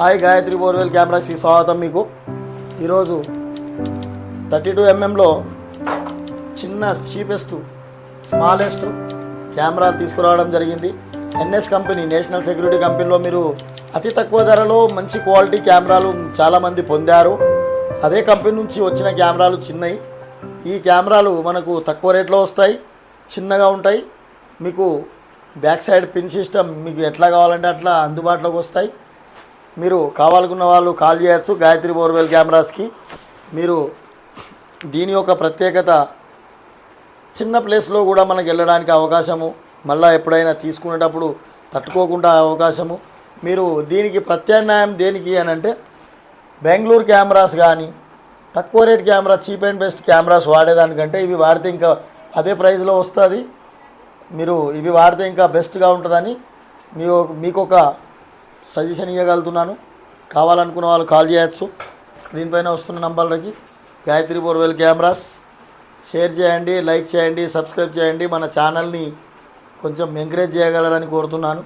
Hi Gayatri borewell కెమెరాకి స్వాగతం. మీకు ఈరోజు 32mm చిన్న చీపెస్ట్ స్మాలెస్ట్ కెమెరా తీసుకురావడం జరిగింది. ఎన్ఎస్ కంపెనీ, నేషనల్ సెక్యూరిటీ కంపెనీలో మీరు అతి తక్కువ ధరలో మంచి క్వాలిటీ కెమెరాలు చాలామంది పొందారు. అదే కంపెనీ నుంచి వచ్చిన కెమెరాలు చిన్నవి. ఈ కెమెరాలు మనకు తక్కువ రేట్లో వస్తాయి, చిన్నగా ఉంటాయి. మీకు బ్యాక్ సైడ్ పిన్ సిస్టమ్ మీకు ఎట్లా కావాలంటే అట్లా అందుబాటులోకి వస్తాయి. మీరు కావాలనుకున్న వాళ్ళు కాల్ చేయొచ్చు గాయత్రి బోర్వెల్ కెమెరాస్కి. మీరు దీని యొక్క ప్రత్యేకత చిన్న ప్లేస్లో కూడా మనకు వెళ్ళడానికి అవకాశము, మళ్ళీ ఎప్పుడైనా తీసుకునేటప్పుడు తట్టుకోకుండా అవకాశము. మీరు దీనికి ప్రత్యామ్నాయం దేనికి అని అంటే బెంగళూరు కెమెరాస్ కానీ తక్కువ rate camera, cheap and best cameras వాడేదానికంటే ఇవి వాడితే ఇంకా అదే ప్రైస్లో వస్తుంది. మీరు ఇవి వాడితే ఇంకా బెస్ట్గా ఉంటుందని మీకు ఒక సజెషన్ ఇవ్వగలుగుతున్నాను. కావాలనుకున్న వాళ్ళు కాల్ చేయొచ్చు స్క్రీన్ పైన వస్తున్న నంబర్లకి. గాయత్రి బోర్వెల్ కెమెరాస్ షేర్ చేయండి, లైక్ చేయండి, సబ్స్క్రైబ్ చేయండి. మన ఛానల్ని కొంచెం ఎంకరేజ్ చేయగలరని కోరుతున్నాను.